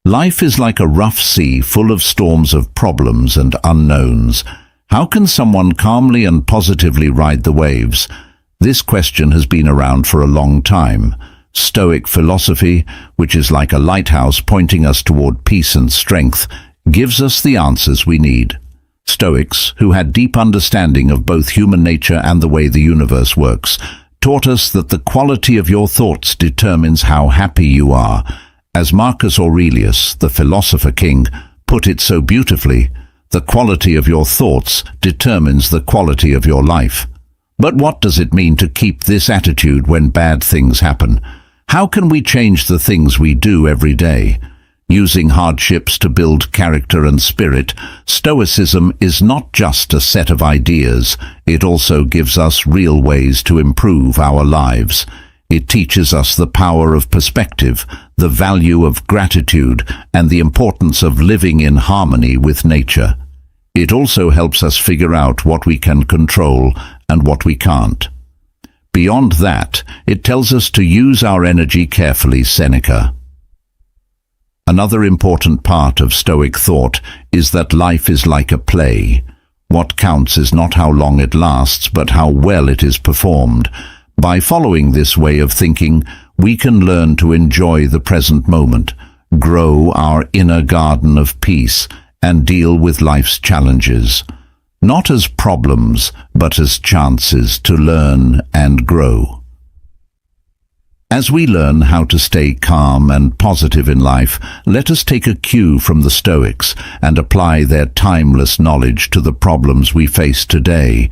Life is like a rough sea full of storms of problems and unknowns. How can someone calmly and positively ride the waves? This question has been around for a long time. Stoic philosophy, which is like a lighthouse pointing us toward peace and strength, gives us the answers we need. Stoics, who had deep understanding of both human nature and the way the universe works, taught us that the quality of your thoughts determines how happy you are. As Marcus Aurelius, the philosopher king, put it so beautifully, the quality of your thoughts determines the quality of your life. But what does it mean to keep this attitude when bad things happen? How can we change the things we do every day? Using hardships to build character and spirit, Stoicism is not just a set of ideas, it also gives us real ways to improve our lives. It teaches us the power of perspective, the value of gratitude, and the importance of living in harmony with nature. It also helps us figure out what we can control and what we can't. Beyond that, it tells us to use our energy carefully, Seneca. Another important part of Stoic thought is that life is like a play. What counts is not how long it lasts, but how well it is performed. By following this way of thinking, we can learn to enjoy the present moment, grow our inner garden of peace, and deal with life's challenges, not as problems, but as chances to learn and grow. As we learn how to stay calm and positive in life, let us take a cue from the Stoics and apply their timeless knowledge to the problems we face today.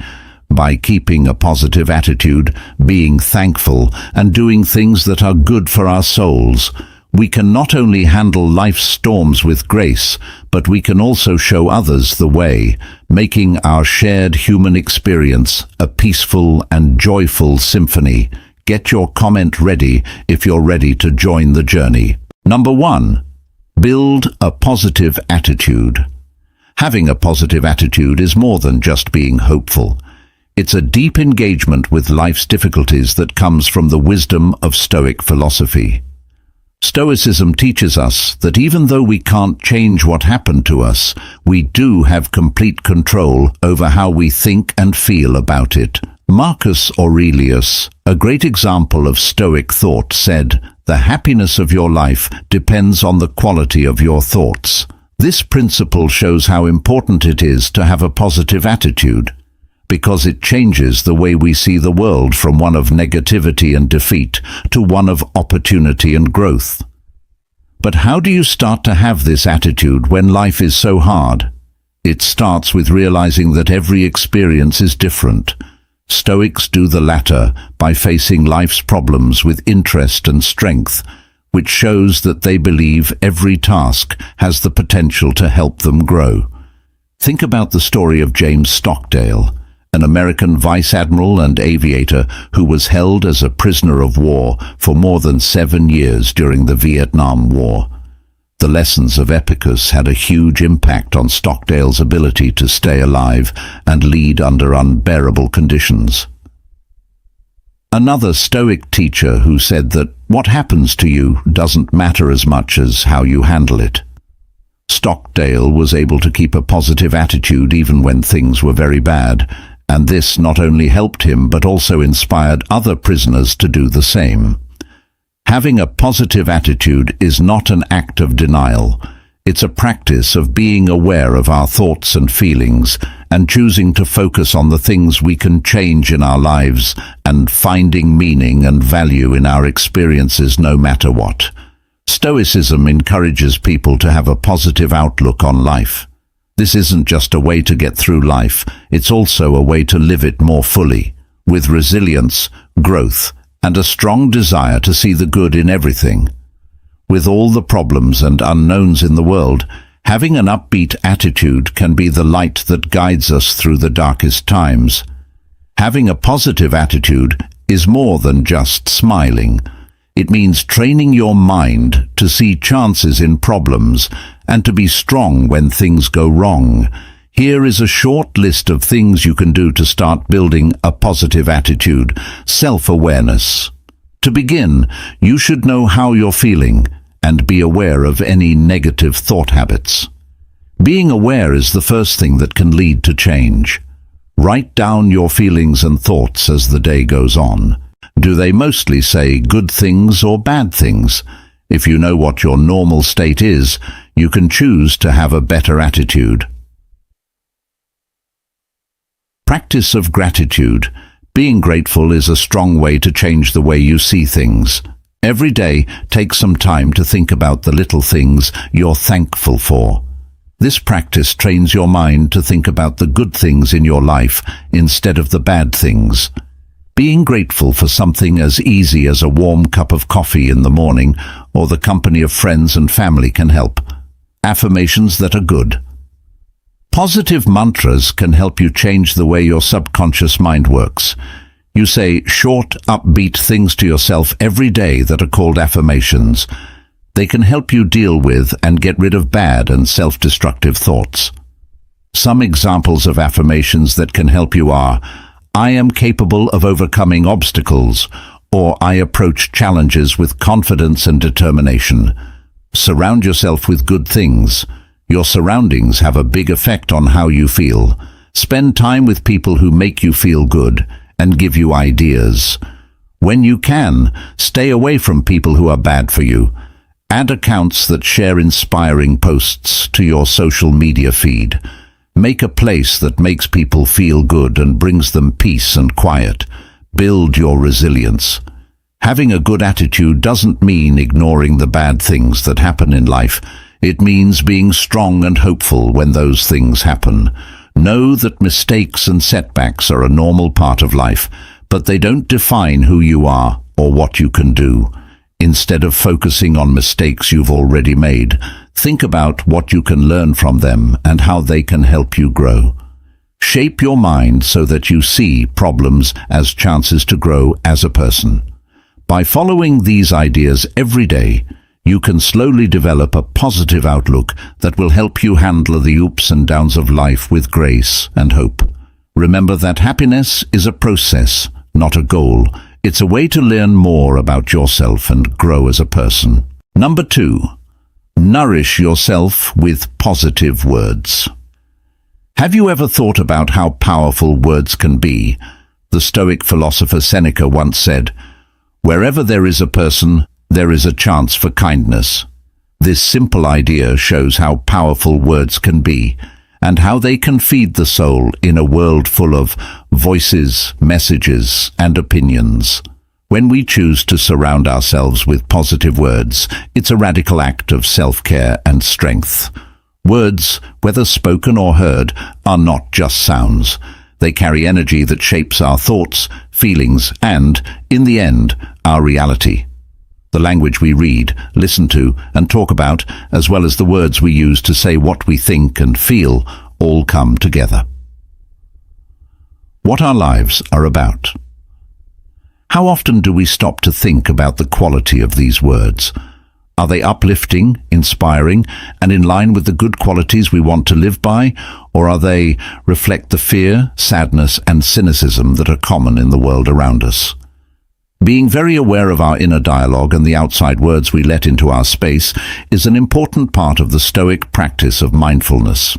By keeping a positive attitude, being thankful, and doing things that are good for our souls, we can not only handle life's storms with grace, but we can also show others the way, making our shared human experience a peaceful and joyful symphony. Get your comment ready if you're ready to join the journey. Number 1. Build a positive attitude. Having a positive attitude is more than just being hopeful. It's a deep engagement with life's difficulties that comes from the wisdom of Stoic philosophy. Stoicism teaches us that even though we can't change what happened to us, we do have complete control over how we think and feel about it. Marcus Aurelius, a great example of Stoic thought, said, "The happiness of your life depends on the quality of your thoughts." This principle shows how important it is to have a positive attitude, because it changes the way we see the world from one of negativity and defeat to one of opportunity and growth. But how do you start to have this attitude when life is so hard? It starts with realizing that every experience is different. Stoics do the latter by facing life's problems with interest and strength, which shows that they believe every task has the potential to help them grow. Think about the story of James Stockdale, an American vice admiral and aviator who was held as a prisoner of war for more than 7 years during the Vietnam War. The lessons of Epicus had a huge impact on Stockdale's ability to stay alive and lead under unbearable conditions. Another Stoic teacher who said that what happens to you doesn't matter as much as how you handle it. Stockdale was able to keep a positive attitude even when things were very bad, and this not only helped him but also inspired other prisoners to do the same. Having a positive attitude is not an act of denial. It's a practice of being aware of our thoughts and feelings and choosing to focus on the things we can change in our lives and finding meaning and value in our experiences no matter what. Stoicism encourages people to have a positive outlook on life. This isn't just a way to get through life, it's also a way to live it more fully, with resilience, growth, and a strong desire to see the good in everything. With all the problems and unknowns in the world, having an upbeat attitude can be the light that guides us through the darkest times. Having a positive attitude is more than just smiling. It means training your mind to see chances in problems and to be strong when things go wrong. Here is a short list of things you can do to start building a positive attitude. Self-awareness. To begin, you should know how you're feeling and be aware of any negative thought habits. Being aware is the first thing that can lead to change. Write down your feelings and thoughts as the day goes on. Do they mostly say good things or bad things? If you know what your normal state is, you can choose to have a better attitude. Practice of gratitude. Being grateful is a strong way to change the way you see things. Every day, take some time to think about the little things you're thankful for. This practice trains your mind to think about the good things in your life instead of the bad things. Being grateful for something as easy as a warm cup of coffee in the morning or the company of friends and family can help. Affirmations that are good. Positive mantras can help you change the way your subconscious mind works. You say short, upbeat things to yourself every day that are called affirmations. They can help you deal with and get rid of bad and self-destructive thoughts. Some examples of affirmations that can help you are, I am capable of overcoming obstacles, or I approach challenges with confidence and determination. Surround yourself with good things. Your surroundings have a big effect on how you feel. Spend time with people who make you feel good and give you ideas. When you can, stay away from people who are bad for you. Add accounts that share inspiring posts to your social media feed. Make a place that makes people feel good and brings them peace and quiet. Build your resilience. Having a good attitude doesn't mean ignoring the bad things that happen in life. It means being strong and hopeful when those things happen. Know that mistakes and setbacks are a normal part of life, but they don't define who you are or what you can do. Instead of focusing on mistakes you've already made, think about what you can learn from them and how they can help you grow. Shape your mind so that you see problems as chances to grow as a person. By following these ideas every day, you can slowly develop a positive outlook that will help you handle the ups and downs of life with grace and hope. Remember that happiness is a process, not a goal. It's a way to learn more about yourself and grow as a person. Number 2, nourish yourself with positive words. Have you ever thought about how powerful words can be? The Stoic philosopher Seneca once said, "Wherever there is a person, there is a chance for kindness." This simple idea shows how powerful words can be and how they can feed the soul in a world full of voices, messages, and opinions. When we choose to surround ourselves with positive words, it's a radical act of self-care and strength. Words, whether spoken or heard, are not just sounds. They carry energy that shapes our thoughts, feelings, and, in the end, our reality. The language we read, listen to, and talk about, as well as the words we use to say what we think and feel, all come together. What our lives are about. How often do we stop to think about the quality of these words? Are they uplifting, inspiring, and in line with the good qualities we want to live by, or are they reflect the fear, sadness, and cynicism that are common in the world around us? Being very aware of our inner dialogue and the outside words we let into our space is an important part of the Stoic practice of mindfulness.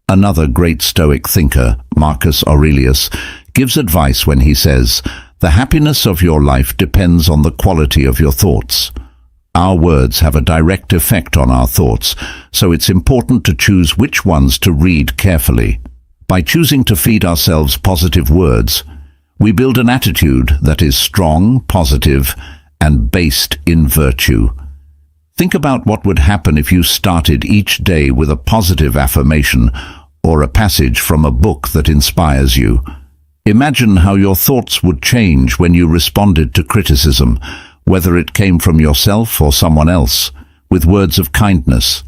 Another great Stoic thinker, Marcus Aurelius, gives advice when he says, "The happiness of your life depends on the quality of your thoughts." Our words have a direct effect on our thoughts, so it's important to choose which ones to read carefully. By choosing to feed ourselves positive words, we build an attitude that is strong, positive, and based in virtue. Think about what would happen if you started each day with a positive affirmation or a passage from a book that inspires you. Imagine how your thoughts would change when you responded to criticism, whether it came from yourself or someone else, with words of kindness.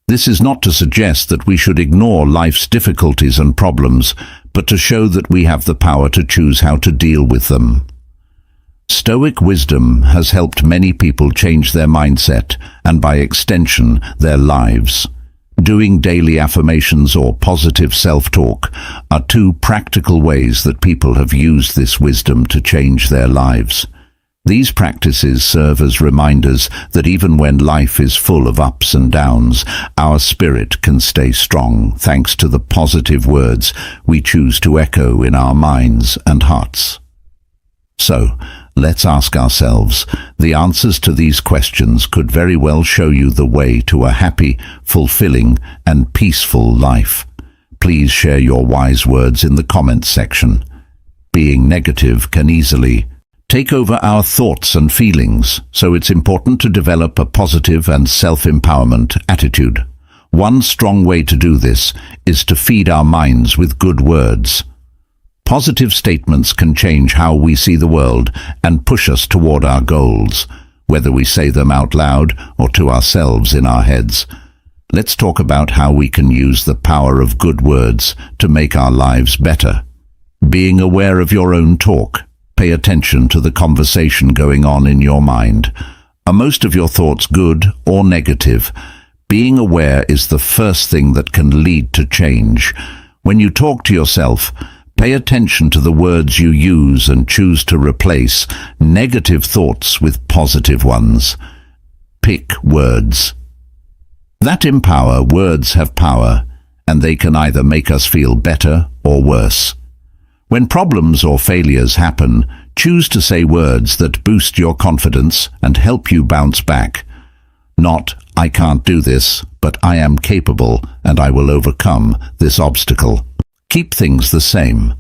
This is not to suggest that we should ignore life's difficulties and problems, but to show that we have the power to choose how to deal with them. Stoic wisdom has helped many people change their mindset and, by extension, their lives. Doing daily affirmations or positive self-talk are two practical ways that people have used this wisdom to change their lives. These practices serve as reminders that even when life is full of ups and downs, our spirit can stay strong thanks to the positive words we choose to echo in our minds and hearts. So, let's ask ourselves, the answers to these questions could very well show you the way to a happy, fulfilling, and peaceful life. Please share your wise words in the comments section. Being negative can easily take over our thoughts and feelings, so it's important to develop a positive and self-empowerment attitude. One strong way to do this is to feed our minds with good words. Positive statements can change how we see the world and push us toward our goals, whether we say them out loud or to ourselves in our heads. Let's talk about how we can use the power of good words to make our lives better. Being aware of your own talk. Pay attention to the conversation going on in your mind. Are most of your thoughts good or negative? Being aware is the first thing that can lead to change. When you talk to yourself, pay attention to the words you use and choose to replace negative thoughts with positive ones. Pick words that empower. Words have power, and they can either make us feel better or worse. When problems or failures happen, choose to say words that boost your confidence and help you bounce back. Not, "I can't do this, but I am capable and I will overcome this obstacle." Keep things the same.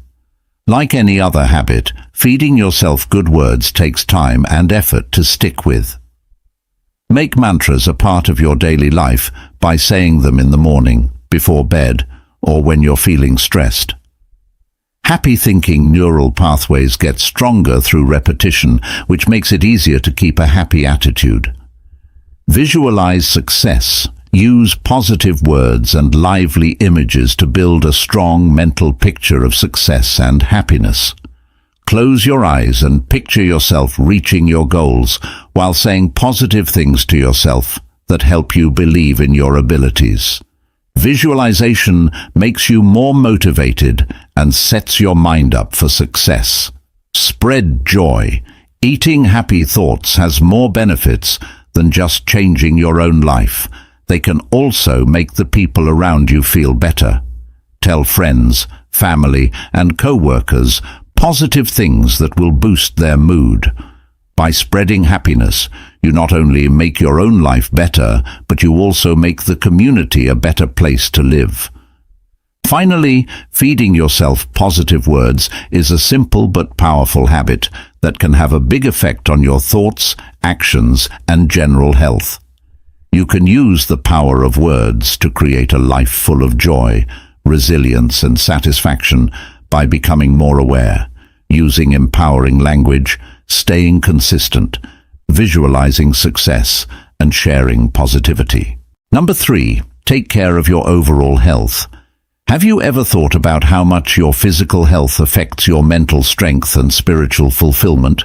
Like any other habit, feeding yourself good words takes time and effort to stick with. Make mantras a part of your daily life by saying them in the morning, before bed, or when you're feeling stressed. Happy thinking neural pathways get stronger through repetition, which makes it easier to keep a happy attitude. Visualize success. Use positive words and lively images to build a strong mental picture of success and happiness. Close your eyes and picture yourself reaching your goals while saying positive things to yourself that help you believe in your abilities. Visualization makes you more motivated and sets your mind up for success. Spread joy. Eating happy thoughts has more benefits than just changing your own life. They can also make the people around you feel better. Tell friends, family, and co-workers positive things that will boost their mood. By spreading happiness, you not only make your own life better, but you also make the community a better place to live. Finally, feeding yourself positive words is a simple but powerful habit that can have a big effect on your thoughts, actions, and general health. You can use the power of words to create a life full of joy, resilience, and satisfaction by becoming more aware, using empowering language, staying consistent, visualizing success, and sharing positivity. Number 3, take care of your overall health. Have you ever thought about how much your physical health affects your mental strength and spiritual fulfillment?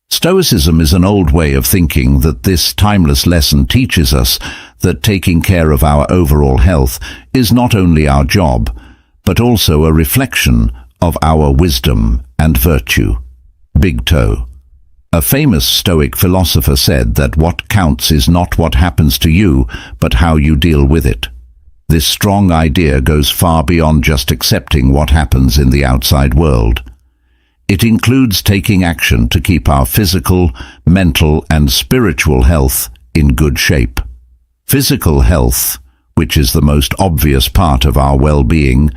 Stoicism is an old way of thinking that this timeless lesson teaches us that taking care of our overall health is not only our job, but also a reflection of our wisdom and virtue. Big Toe. A famous Stoic philosopher said that what counts is not what happens to you, but how you deal with it. This strong idea goes far beyond just accepting what happens in the outside world. It includes taking action to keep our physical, mental, and spiritual health in good shape. Physical health, which is the most obvious part of our well-being,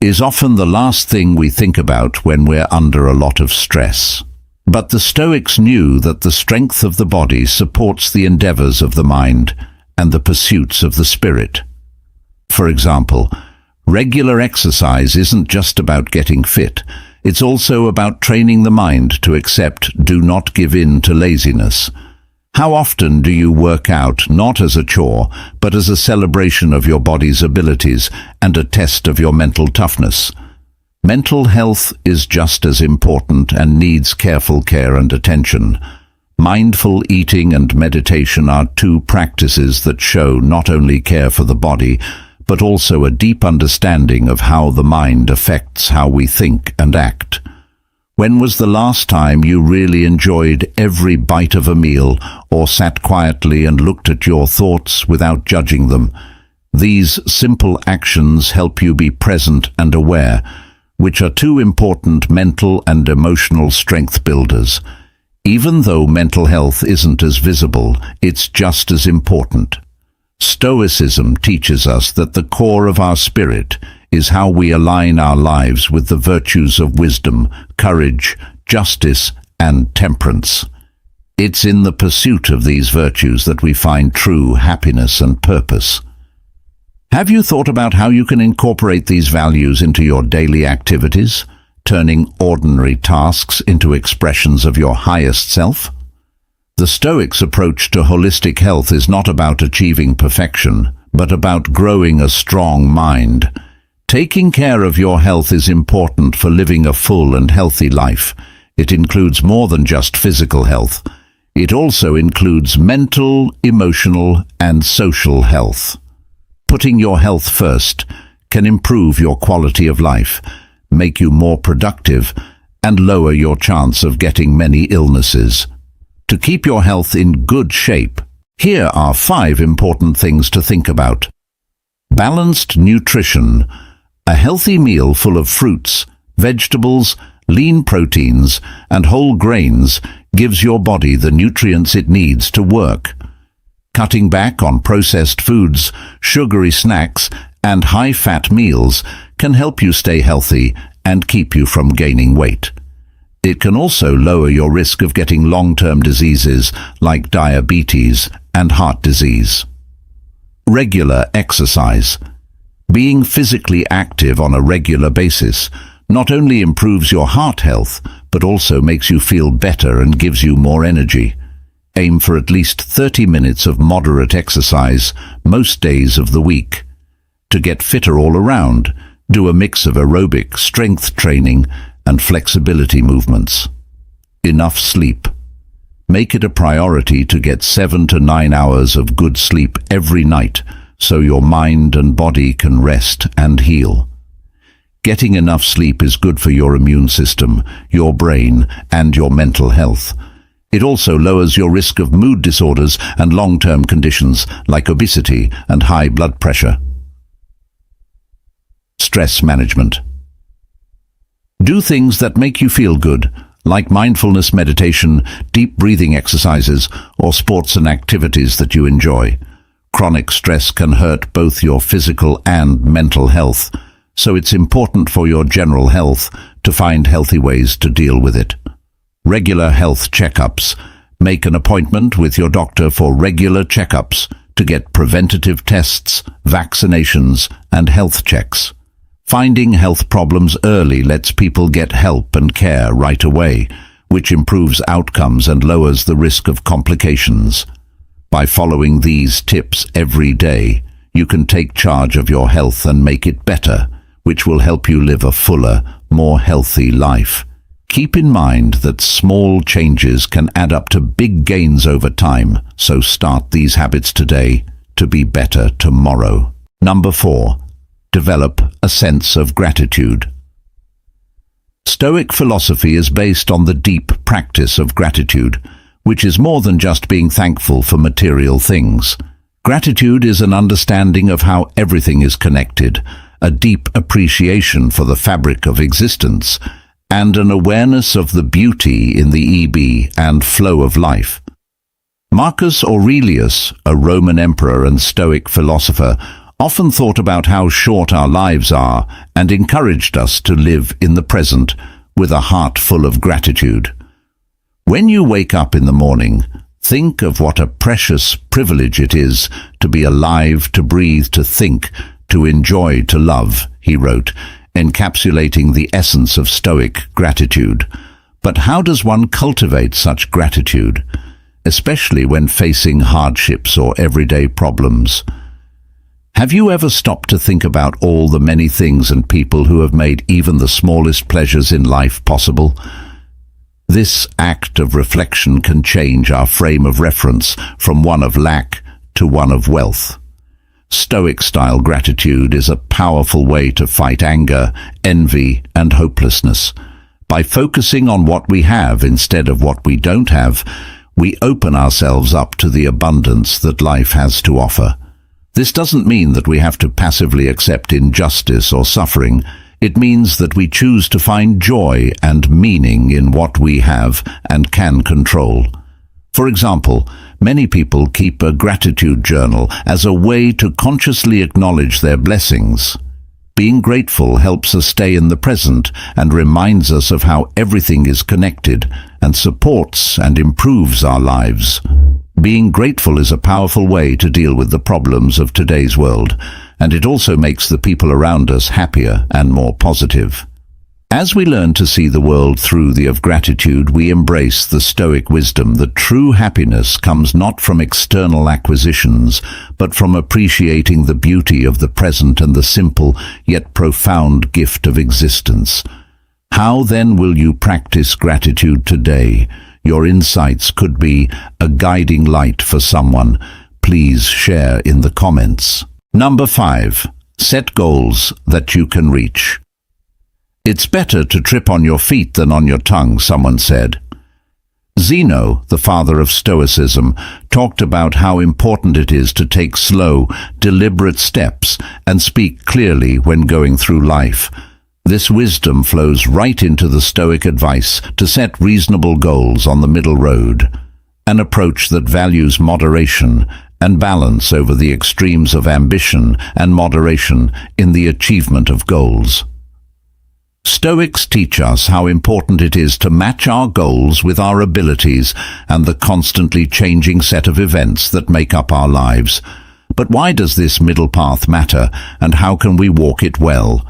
is often the last thing we think about when we're under a lot of stress. But the Stoics knew that the strength of the body supports the endeavors of the mind and the pursuits of the spirit. For example, regular exercise isn't just about getting fit. It's also about training the mind to accept, do not give in to laziness. How often do you work out not as a chore, but as a celebration of your body's abilities and a test of your mental toughness? Mental health is just as important and needs careful care and attention. Mindful eating and meditation are two practices that show not only care for the body, but also a deep understanding of how the mind affects how we think and act. When was the last time you really enjoyed every bite of a meal or sat quietly and looked at your thoughts without judging them? These simple actions help you be present and aware, which are two important mental and emotional strength builders. Even though mental health isn't as visible, it's just as important. Stoicism teaches us that the core of our spirit is how we align our lives with the virtues of wisdom, courage, justice, and temperance. It's in the pursuit of these virtues that we find true happiness and purpose. Have you thought about how you can incorporate these values into your daily activities, turning ordinary tasks into expressions of your highest self? The Stoics' approach to holistic health is not about achieving perfection, but about growing a strong mind. Taking care of your health is important for living a full and healthy life. It includes more than just physical health. It also includes mental, emotional, and social health. Putting your health first can improve your quality of life, make you more productive, and lower your chance of getting many illnesses. To keep your health in good shape, here are 5 important things to think about. Balanced nutrition. A healthy meal full of fruits, vegetables, lean proteins, and whole grains gives your body the nutrients it needs to work. Cutting back on processed foods, sugary snacks, and high-fat meals can help you stay healthy and keep you from gaining weight. It can also lower your risk of getting long-term diseases like diabetes and heart disease. Regular exercise. Being physically active on a regular basis not only improves your heart health, but also makes you feel better and gives you more energy. Aim for at least 30 minutes of moderate exercise most days of the week. To get fitter all around, do a mix of aerobic, strength training, and flexibility movements. Enough sleep. Make it a priority to get 7 to 9 hours of good sleep every night so your mind and body can rest and heal. Getting enough sleep is good for your immune system, your brain, and your mental health. It also lowers your risk of mood disorders and long-term conditions like obesity and high blood pressure. Stress management. Do things that make you feel good, like mindfulness meditation, deep breathing exercises, or sports and activities that you enjoy. Chronic stress can hurt both your physical and mental health, so it's important for your general health to find healthy ways to deal with it. Regular health checkups. Make an appointment with your doctor for regular checkups to get preventative tests, vaccinations, and health checks. Finding health problems early lets people get help and care right away, which improves outcomes and lowers the risk of complications. By following these tips every day, you can take charge of your health and make it better, which will help you live a fuller, more healthy life. Keep in mind that small changes can add up to big gains over time, so start these habits today to be better tomorrow. Number 4. Develop a sense of gratitude. Stoic philosophy is based on the deep practice of gratitude, which is more than just being thankful for material things. Gratitude is an understanding of how everything is connected, a deep appreciation for the fabric of existence, and an awareness of the beauty in the ebb and flow of life. Marcus Aurelius, a Roman emperor and Stoic philosopher, often thought about how short our lives are and encouraged us to live in the present with a heart full of gratitude. When you wake up in the morning, think of what a precious privilege it is to be alive, to breathe, to think, to enjoy, to love, he wrote, encapsulating the essence of Stoic gratitude. But how does one cultivate such gratitude, especially when facing hardships or everyday problems? Have you ever stopped to think about all the many things and people who have made even the smallest pleasures in life possible? This act of reflection can change our frame of reference from one of lack to one of wealth. Stoic-style gratitude is a powerful way to fight anger, envy, and hopelessness. By focusing on what we have instead of what we don't have, we open ourselves up to the abundance that life has to offer. This doesn't mean that we have to passively accept injustice or suffering. It means that we choose to find joy and meaning in what we have and can control. For example, many people keep a gratitude journal as a way to consciously acknowledge their blessings. Being grateful helps us stay in the present and reminds us of how everything is connected and supports and improves our lives. Being grateful is a powerful way to deal with the problems of today's world, and it also makes the people around us happier and more positive. As we learn to see the world through the of gratitude, we embrace the Stoic wisdom that true happiness comes not from external acquisitions, but from appreciating the beauty of the present and the simple yet profound gift of existence. How then will you practice gratitude today? Your insights could be a guiding light for someone. Please share in the comments. Number 5. Set goals that you can reach. It's better to trip on your feet than on your tongue, someone said. Zeno, the father of Stoicism, talked about how important it is to take slow, deliberate steps and speak clearly when going through life. This wisdom flows right into the Stoic advice to set reasonable goals on the middle road, an approach that values moderation and balance over the extremes of ambition and moderation in the achievement of goals. Stoics teach us how important it is to match our goals with our abilities and the constantly changing set of events that make up our lives. But why does this middle path matter, and how can we walk it well?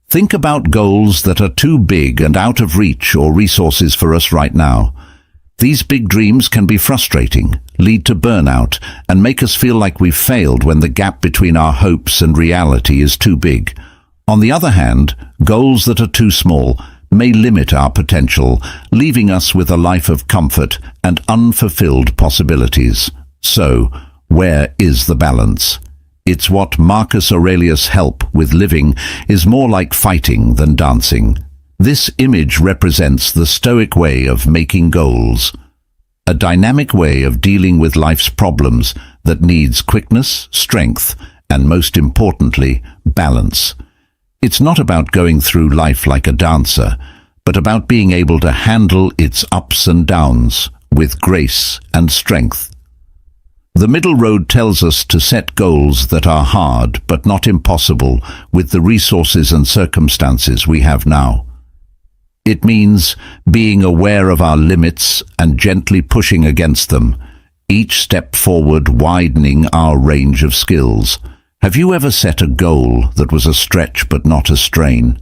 Think about goals that are too big and out of reach or resources for us right now. These big dreams can be frustrating, lead to burnout, and make us feel like we've failed when the gap between our hopes and reality is too big. On the other hand, goals that are too small may limit our potential, leaving us with a life of comfort and unfulfilled possibilities. So, where is the balance? It's what Marcus Aurelius' help with living is more like fighting than dancing. This image represents the Stoic way of making goals, a dynamic way of dealing with life's problems that needs quickness, strength, and most importantly, balance. It's not about going through life like a dancer, but about being able to handle its ups and downs with grace and strength. The middle road tells us to set goals that are hard but not impossible with the resources and circumstances we have now. It means being aware of our limits and gently pushing against them, each step forward widening our range of skills. Have you ever set a goal that was a stretch but not a strain?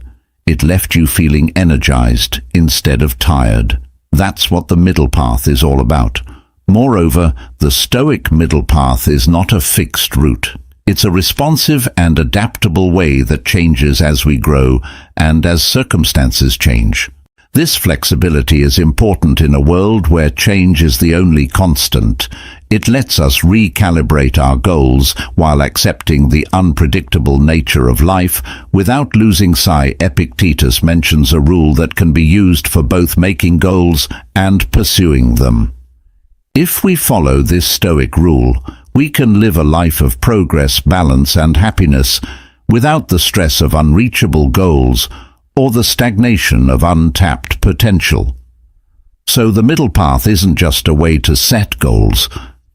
It left you feeling energized instead of tired. That's what the middle path is all about. Moreover, the Stoic middle path is not a fixed route. It's a responsive and adaptable way that changes as we grow and as circumstances change. This flexibility is important in a world where change is the only constant. It lets us recalibrate our goals while accepting the unpredictable nature of life without losing sight. Epictetus mentions a rule that can be used for both making goals and pursuing them. If we follow this Stoic rule, we can live a life of progress, balance, and happiness without the stress of unreachable goals or the stagnation of untapped potential. So the middle path isn't just a way to set goals,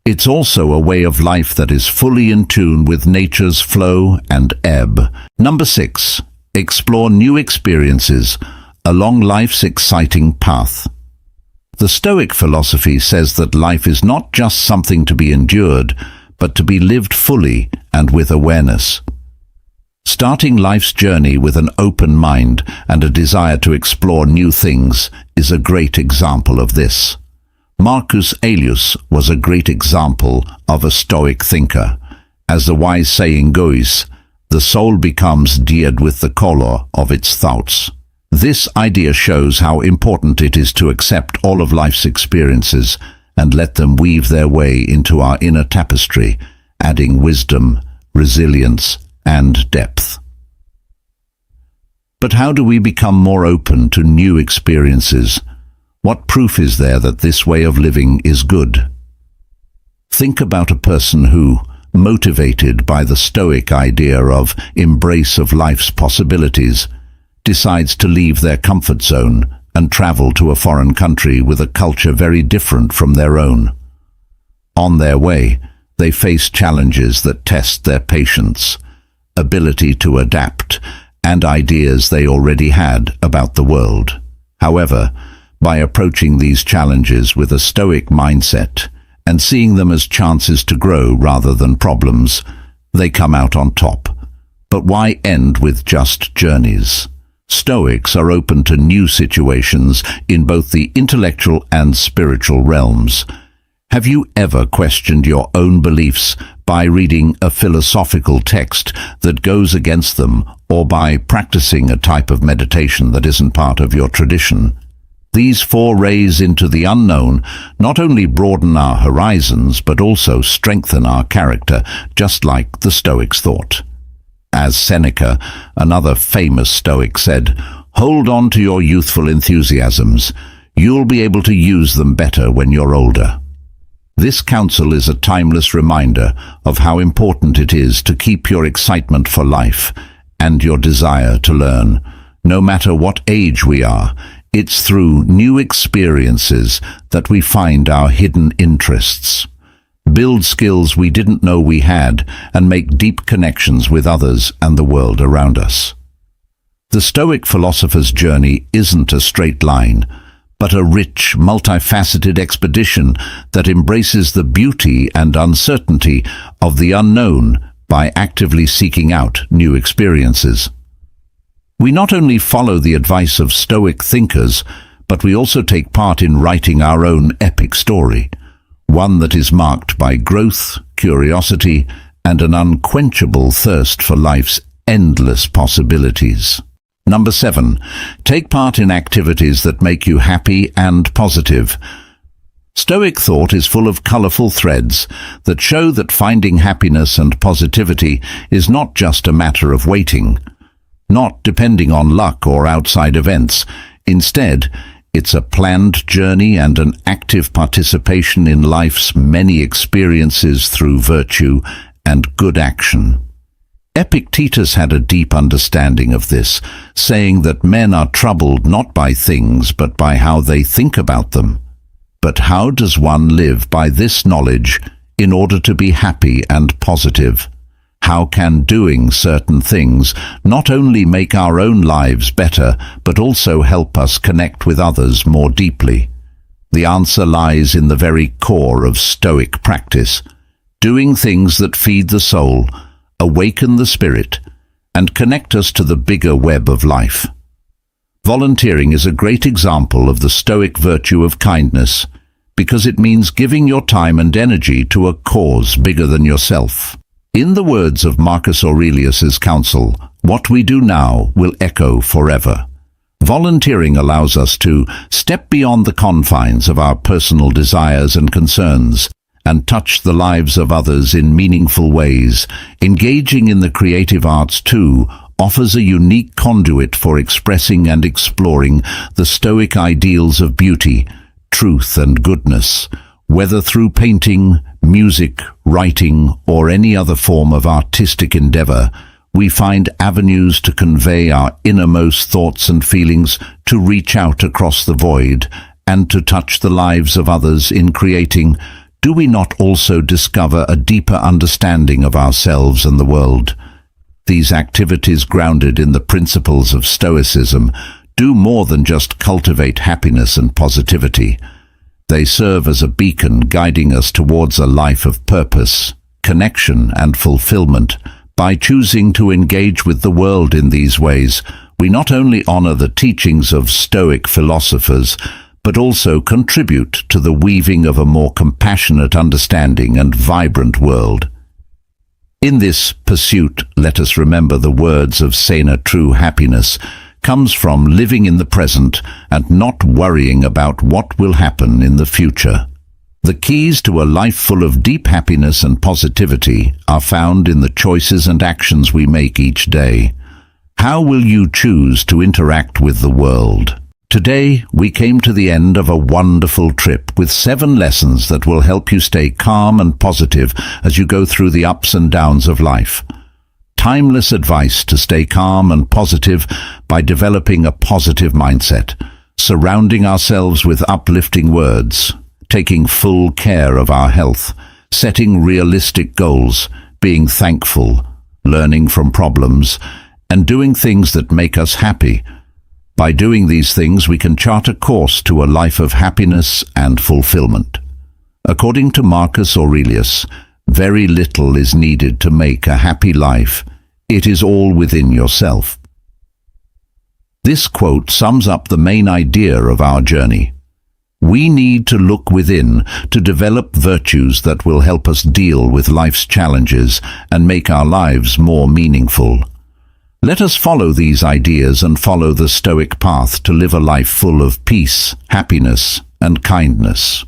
it's also a way of life that is fully in tune with nature's flow and ebb. Number 6. Explore new experiences along life's exciting path. The Stoic philosophy says that life is not just something to be endured, but to be lived fully and with awareness. Starting life's journey with an open mind and a desire to explore new things is a great example of this. Marcus Aurelius was a great example of a Stoic thinker. As the wise saying goes, the soul becomes geared with the color of its thoughts. This idea shows how important it is to accept all of life's experiences and let them weave their way into our inner tapestry, adding wisdom, resilience, and depth. But how do we become more open to new experiences? What proof is there that this way of living is good? Think about a person who, motivated by the Stoic idea of embrace of life's possibilities, decides to leave their comfort zone and travel to a foreign country with a culture very different from their own. On their way, they face challenges that test their patience, ability to adapt, and ideas they already had about the world. However, by approaching these challenges with a Stoic mindset and seeing them as chances to grow rather than problems, they come out on top. But why end with just journeys? Stoics are open to new situations in both the intellectual and spiritual realms. Have you ever questioned your own beliefs by reading a philosophical text that goes against them, or by practicing a type of meditation that isn't part of your tradition? These forays into the unknown not only broaden our horizons but also strengthen our character, just like the Stoics thought. As Seneca, another famous Stoic, said, "Hold on to your youthful enthusiasms. You'll be able to use them better when you're older." This counsel is a timeless reminder of how important it is to keep your excitement for life and your desire to learn. No matter what age we are, it's through new experiences that we find our hidden interests, build skills we didn't know we had, and make deep connections with others and the world around us. The Stoic philosopher's journey isn't a straight line, but a rich, multifaceted expedition that embraces the beauty and uncertainty of the unknown by actively seeking out new experiences. We not only follow the advice of Stoic thinkers, but we also take part in writing our own epic story, one that is marked by growth, curiosity, and an unquenchable thirst for life's endless possibilities. Number 7. Take part in activities that make you happy and positive. Stoic thought is full of colorful threads that show that finding happiness and positivity is not just a matter of waiting, not depending on luck or outside events. Instead, it's a planned journey and an active participation in life's many experiences through virtue and good action. Epictetus had a deep understanding of this, saying that men are troubled not by things but by how they think about them. But how does one live by this knowledge in order to be happy and positive? How can doing certain things not only make our own lives better, but also help us connect with others more deeply? The answer lies in the very core of Stoic practice, doing things that feed the soul, awaken the spirit, and connect us to the bigger web of life. Volunteering is a great example of the Stoic virtue of kindness, because it means giving your time and energy to a cause bigger than yourself. In the words of Marcus Aurelius's counsel, what we do now will echo forever. Volunteering allows us to step beyond the confines of our personal desires and concerns and touch the lives of others in meaningful ways. Engaging in the creative arts, too, offers a unique conduit for expressing and exploring the Stoic ideals of beauty, truth, and goodness. Whether through painting, music, writing, or any other form of artistic endeavor, we find avenues to convey our innermost thoughts and feelings, to reach out across the void, and to touch the lives of others in creating. Do we not also discover a deeper understanding of ourselves and the world? These activities, grounded in the principles of Stoicism, do more than just cultivate happiness and positivity. They serve as a beacon guiding us towards a life of purpose, connection, and fulfillment. By choosing to engage with the world in these ways, we not only honor the teachings of Stoic philosophers, but also contribute to the weaving of a more compassionate understanding and vibrant world. In this pursuit, let us remember the words of Sena: true happiness comes from living in the present and not worrying about what will happen in the future. The keys to a life full of deep happiness and positivity are found in the choices and actions we make each day. How will you choose to interact with the world? Today, we came to the end of a wonderful trip with 7 lessons that will help you stay calm and positive as you go through the ups and downs of life. Timeless advice to stay calm and positive by developing a positive mindset, surrounding ourselves with uplifting words, taking full care of our health, setting realistic goals, being thankful, learning from problems, and doing things that make us happy. By doing these things, we can chart a course to a life of happiness and fulfillment. According to Marcus Aurelius, very little is needed to make a happy life. It is all within yourself. This quote sums up the main idea of our journey. We need to look within to develop virtues that will help us deal with life's challenges and make our lives more meaningful. Let us follow these ideas and follow the Stoic path to live a life full of peace, happiness, and kindness.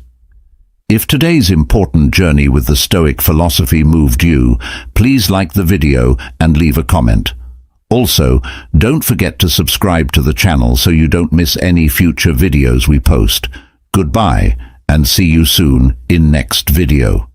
If today's important journey with the Stoic philosophy moved you, please like the video and leave a comment. Also, don't forget to subscribe to the channel so you don't miss any future videos we post. Goodbye, and see you soon in next video.